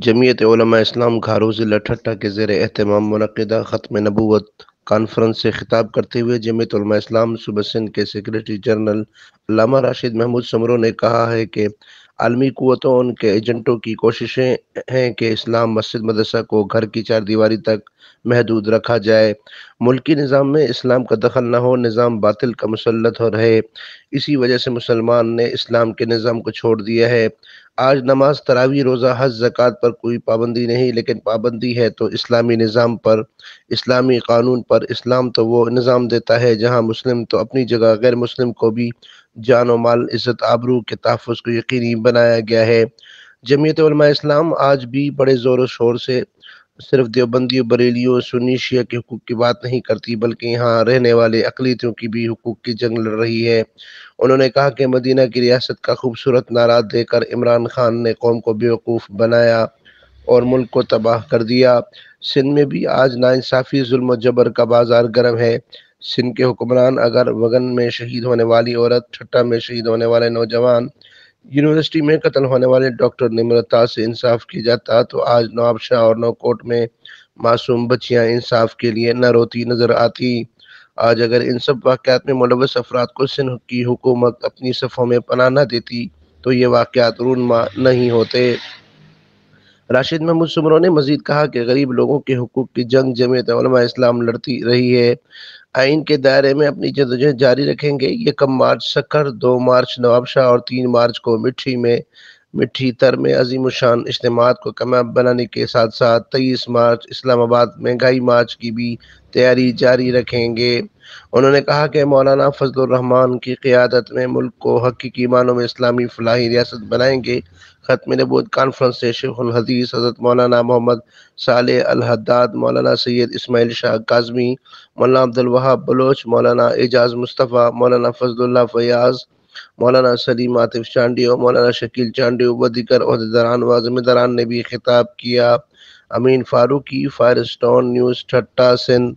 جمعیت علماء اسلام گھارو ضلع ٹھٹہ کے زیر اہتمام منعقدہ ختم نبوت کانفرنس سے خطاب کرتے ہوئے جمعیت علماء اسلام صوبہ سندھ کے سیکریٹری جنرل علامہ راشد محمود سمرو نے کہا ہے کہ عالمی قوتوں اور ان کے ایجنٹوں کی کوششیں ہیں کہ اسلام مسجد مدرسہ کو گھر کی چار دیواری تک محدود رکھا جائے، ملکی نظام میں اسلام کا دخل نہ ہو، نظام باطل کا مسلط ہو رہے۔ اسی وجہ سے مسلمان نے اسلام کے نظام کو چھوڑ دیا ہے۔ آج نماز، تراویح، روزہ، حج، زکوٰۃ پر کوئی پابندی نہیں، لیکن پابندی ہے تو اسلامی نظام پر، اسلامی قانون پر۔ اسلام تو وہ نظام دیتا ہے جہاں مسلم تو اپنی جگہ، غیر مسلم کو بھی جان و مال، عزت آبرو کے تحفظ کو یقینی بنایا گیا ہے۔ جمعیت علماء اسلام آج بھی بڑے زور و شور سے صرف دیوبندیوں، بریلیوں، سنی، شیعہ کے حقوق کی بات نہیں کرتی، بلکہ یہاں رہنے والے اقلیتوں کی بھی حقوق کی جنگ لڑ رہی ہے۔ انہوں نے کہا کہ مدینہ کی ریاست کا خوبصورت نعرہ دے کر عمران خان نے قوم کو بیوقوف بنایا اور ملک کو تباہ کر دیا۔ سندھ میں بھی آج ناانصافی، ظلم و جبر کا بازار گرم ہے۔ سندھ کے حکمران اگر وگن میں شہید ہونے والی عورت، ٹھٹہ میں شہید ہونے والے نوجوان، یونیورسٹی میں قتل ہونے والے ڈاکٹر نمرتا سے انصاف کیا جاتا، تو آج نوابشاہ اور نوکوٹ میں معصوم بچیاں انصاف کے لیے نہ روتی نظر آتی۔ آج اگر ان سب واقعات میں ملوث افراد کو سندھ کی حکومت اپنی صفوں میں پناہ نہ دیتی تو یہ واقعات رونما نہیں ہوتے۔ راشد محمود سمرو نے مزید کہا کہ غریب لوگوں کے حقوق کی جنگ جمعیت علماء اسلام لڑتی رہی ہے، آئین کے دائرے میں اپنی جدوجہد جاری رکھیں گے۔ 1 مارچ سکھر، 2 مارچ نوابشاہ اور 3 مارچ کو مٹھی تر میں عظیم الشان اجتماعات کو کامیاب بنانے کے ساتھ ساتھ 23 مارچ اسلام آباد مہنگائی مارچ کی بھی تیاری جاری رکھیں گے۔ انہوں نے کہا کہ مولانا فضل الرحمان کی قیادت میں ملک کو حقیقی معنوں میں اسلامی فلاحی ریاست بنائیں گے۔ ختم نبوت کانفرنس سے شیخ الحدیث حضرت مولانا محمد صالح الحداد، مولانا سید اسماعیل شاہ کاظمی، مولانا عبدالوہاب بلوچ، مولانا اعجاز مصطفیٰ، مولانا فضل اللہ فیاض، مولانا سلیم عاطف چانڈیو، مولانا شکیل چانڈیو و دیگر عہدیداران و ذمہ داران نے بھی خطاب کیا۔ Amin Farooqui, Firestone News, Thatta, Sindh.